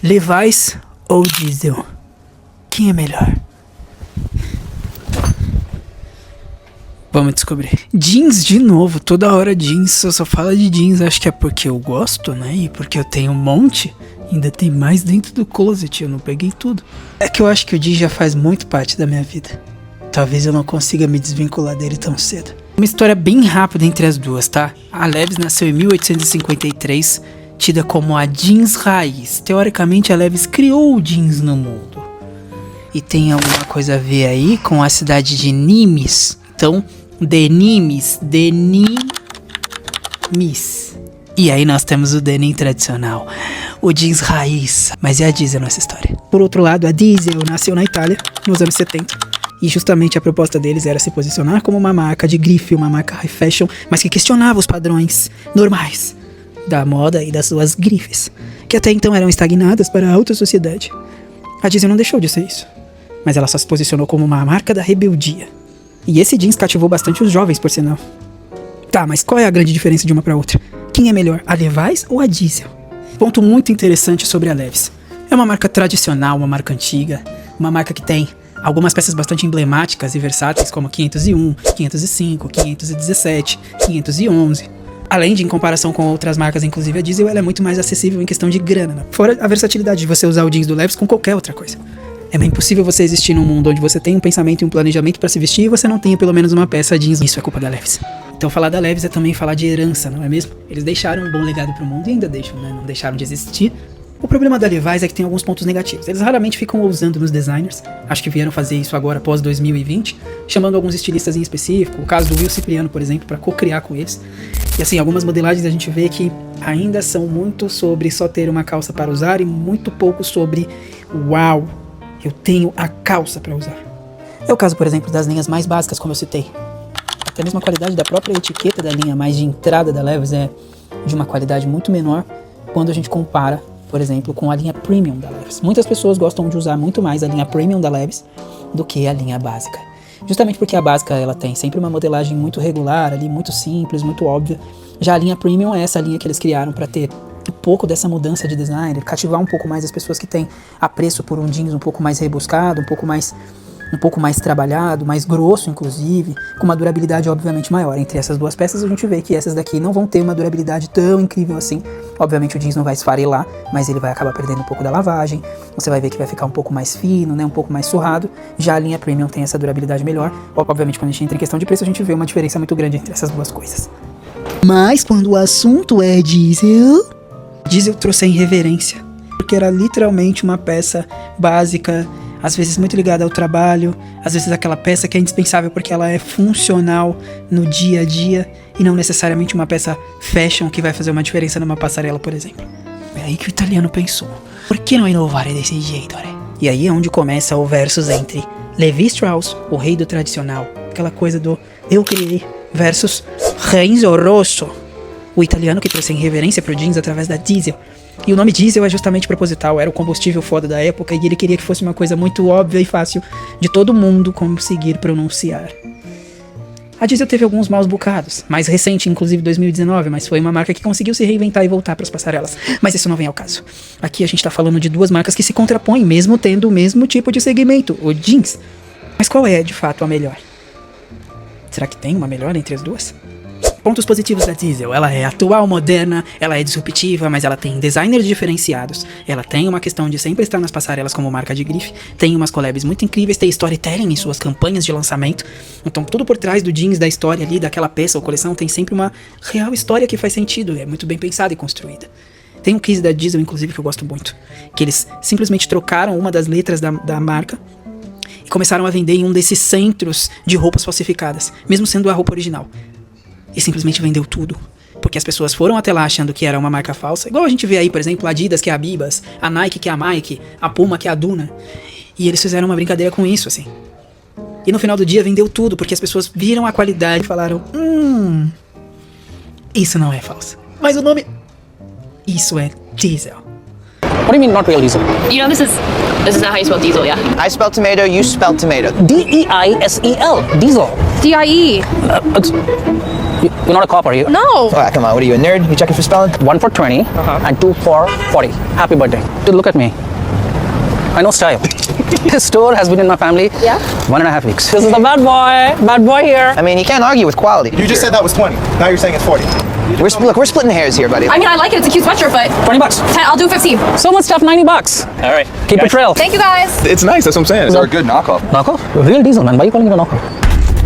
Levi's ou diesel? Quem é melhor? Vamos descobrir. Jeans de novo, toda hora jeans, eu só falo de jeans, acho que é porque eu gosto, né? E porque eu tenho um monte, ainda tem mais dentro do closet, eu não peguei tudo. É que eu acho que o jeans já faz muito parte da minha vida. Talvez eu não consiga me desvincular dele tão cedo. Uma história bem rápida entre as duas, tá? A Levi's nasceu em 1853, tida como a jeans raiz. Teoricamente a Levi's criou o jeans no mundo. E tem alguma coisa a ver aí com a cidade de Nimes. Então, denimes. E aí nós temos o denim tradicional, o jeans raiz. Mas e a diesel nessa história? Por outro lado, a diesel nasceu na Itália, nos anos 70. E justamente a proposta deles era se posicionar como uma marca de grife, uma marca high fashion, mas que questionava os padrões normais da moda e das suas grifes, que até então eram estagnadas para a alta sociedade. A diesel não deixou de ser isso, mas ela só se posicionou como uma marca da rebeldia. E esse jeans cativou bastante os jovens, por sinal. Tá, mas qual é a grande diferença de uma para outra? Quem é melhor, a Levi's ou a diesel? Ponto muito interessante sobre a Levi's. É uma marca tradicional, uma marca antiga, uma marca que tem algumas peças bastante emblemáticas e versáteis, como 501, 505, 517, 511. Além de, em comparação com outras marcas, inclusive a diesel, ela é muito mais acessível em questão de grana, né? Fora a versatilidade de você usar o jeans do Levi's com qualquer outra coisa. É bem impossível você existir num mundo onde você tem um pensamento e um planejamento pra se vestir e você não tenha pelo menos uma peça jeans. Isso é culpa da Levi's. Então falar da Levi's é também falar de herança, não é mesmo? Eles deixaram um bom legado pro mundo e ainda deixam, né? Não deixaram de existir. O problema da Levi's é que tem alguns pontos negativos. Eles raramente ficam ousando nos designers. Acho que vieram fazer isso agora após 2020, chamando alguns estilistas em específico. O caso do Will Cipriano, por exemplo, pra co-criar com eles. E assim, algumas modelagens a gente vê que ainda são muito sobre só ter uma calça para usar e muito pouco sobre uau, eu tenho a calça para usar. É o caso, por exemplo, das linhas mais básicas, como eu citei. Até mesmo a qualidade da própria etiqueta da linha mais de entrada da Levi's é de uma qualidade muito menor quando a gente compara, por exemplo, com a linha Premium da Levi's. Muitas pessoas gostam de usar muito mais a linha Premium da Levi's do que a linha básica. Justamente porque a básica ela tem sempre uma modelagem muito regular, ali, muito simples, muito óbvia. Já a linha Premium é essa linha que eles criaram para ter um pouco dessa mudança de design, cativar um pouco mais as pessoas que têm apreço por um jeans um pouco mais rebuscado, um pouco mais trabalhado, mais grosso inclusive, com uma durabilidade obviamente maior. Entre essas duas peças a gente vê que essas daqui não vão ter uma durabilidade tão incrível assim. Obviamente o jeans não vai esfarelar, mas ele vai acabar perdendo um pouco da lavagem. Você vai ver que vai ficar um pouco mais fino, né, um pouco mais surrado. Já a linha Premium tem essa durabilidade melhor. Obviamente quando a gente entra em questão de preço a gente vê uma diferença muito grande entre essas duas coisas. Mas quando o assunto é diesel trouxe a irreverência, porque era literalmente uma peça básica, às vezes muito ligada ao trabalho, às vezes aquela peça que é indispensável porque ela é funcional no dia a dia e não necessariamente uma peça fashion que vai fazer uma diferença numa passarela, por exemplo. É aí que o italiano pensou, por que não inovar desse jeito, né? E aí é onde começa o versus entre Levi Strauss, o rei do tradicional, aquela coisa do eu criei, versus Renzo Rosso, o italiano que trouxe a irreverência pro jeans através da diesel. E o nome diesel é justamente proposital, era o combustível foda da época e ele queria que fosse uma coisa muito óbvia e fácil de todo mundo conseguir pronunciar. A diesel teve alguns maus bocados, mais recente, inclusive 2019, mas foi uma marca que conseguiu se reinventar e voltar para as passarelas. Mas isso não vem ao caso. Aqui a gente tá falando de duas marcas que se contrapõem, mesmo tendo o mesmo tipo de segmento, o jeans. Mas qual é, de fato, a melhor? Será que tem uma melhor entre as duas? Pontos positivos da diesel, ela é atual, moderna, ela é disruptiva, mas ela tem designers diferenciados, ela tem uma questão de sempre estar nas passarelas como marca de grife, tem umas collabs muito incríveis, tem storytelling em suas campanhas de lançamento, então tudo por trás do jeans, da história ali, daquela peça ou coleção, tem sempre uma real história que faz sentido, é muito bem pensada e construída. Tem um case da diesel, inclusive, que eu gosto muito, que eles simplesmente trocaram uma das letras da marca e começaram a vender em um desses centros de roupas falsificadas, mesmo sendo a roupa original. E simplesmente vendeu tudo. Porque as pessoas foram até lá achando que era uma marca falsa. Igual a gente vê aí, por exemplo, a Adidas, que é a Bibas, a Nike, que é a Mike, a Puma, que é a Duna. E eles fizeram uma brincadeira com isso, assim. E no final do dia vendeu tudo, porque as pessoas viram a qualidade e falaram, isso não é falso. Mas o nome... Isso é diesel. What do you mean not real diesel? You know this is not how you spell diesel, yeah? I spell tomato, you spell tomato. D-E-I-S-E-L, diesel. D-I-E. You're not a cop, are you? No. Oh, come on, what are you, a nerd? You checking for spelling? 1 for 20 and 2 for 40. Happy birthday. Dude, look at me. I know style. This store has been in my family 1.5 weeks. This is the bad boy. Bad boy here. I mean, you can't argue with quality. You just said that was 20. Now you're saying it's 40. Look, we're splitting hairs here, buddy. I mean, I like it. It's a cute sweatshirt, but 20 bucks. 10. I'll do 15. So much stuff, 90 bucks. All right. Keep it real. Thank you guys. It's nice. That's what I'm saying. It's a good knockoff. Knockoff? Real diesel, man. Why are you calling it a knockoff?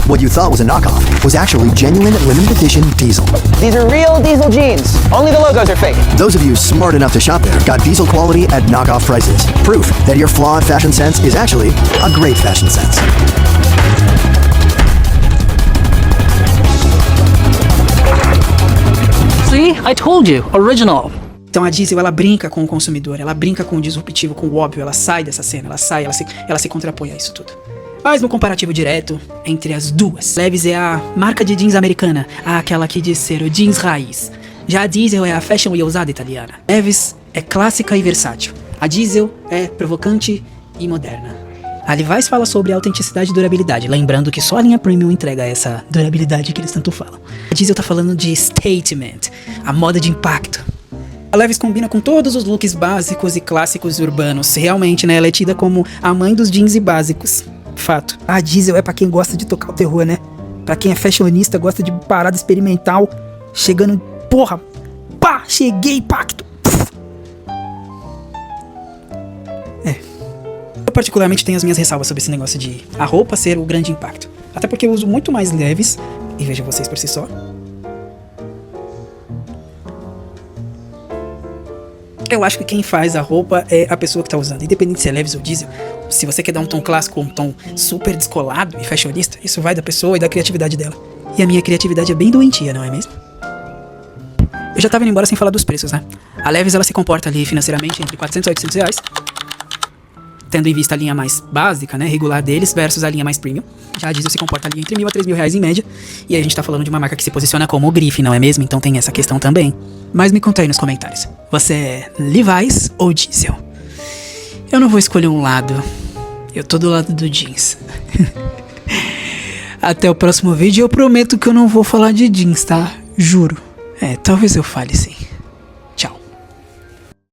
What you thought was a knockoff was actually genuine limited edition Diesel. These are real Diesel jeans. Only the logos are fake. Those of you smart enough to shop there got Diesel quality at knockoff prices. Proof that your flawed fashion sense is actually a great fashion sense. See? I told you. Original. Então a Diesel, ela brinca com o consumidor, ela brinca com o disruptivo, com o óbvio, ela sai dessa cena, ela se contrapõe a isso tudo. Mas no comparativo direto entre as duas, Levi's é a marca de jeans americana, aquela que diz ser o jeans raiz. Já a Diesel é a fashion e ousada italiana. Levi's é clássica e versátil. A Diesel é provocante e moderna. A Levi's fala sobre autenticidade e durabilidade, lembrando que só a linha Premium entrega essa durabilidade que eles tanto falam. A Diesel tá falando de statement, a moda de impacto. A Levi's combina com todos os looks básicos e clássicos urbanos. Realmente, né? Ela é tida como a mãe dos jeans e básicos. Fato. A Diesel é pra quem gosta de tocar o terror, né? Pra quem é fashionista, gosta de parada experimental. Chegando, porra, pá, cheguei, impacto. Eu particularmente tenho as minhas ressalvas sobre esse negócio de a roupa ser o grande impacto. Até porque eu uso muito mais Levi's, e vejam vocês por si só. Eu acho que quem faz a roupa é a pessoa que tá usando. Independente se é Levi's ou Diesel, se você quer dar um tom clássico ou um tom super descolado e fashionista, isso vai da pessoa e da criatividade dela. E a minha criatividade é bem doentia, não é mesmo? Eu já tava indo embora sem falar dos preços, né? A Levi's, ela se comporta ali financeiramente entre 400 a 800 reais. Tendo em vista a linha mais básica, né, regular deles, versus a linha mais premium. Já a Diesel se comporta ali entre 1.000 a 3.000 reais em média. E aí a gente tá falando de uma marca que se posiciona como o grife, não é mesmo? Então tem essa questão também. Mas me conta aí nos comentários. Você é Levi's ou Diesel? Eu não vou escolher um lado. Eu tô do lado do jeans. Até o próximo vídeo. Eu prometo que eu não vou falar de jeans, tá? Juro. Talvez eu fale sim.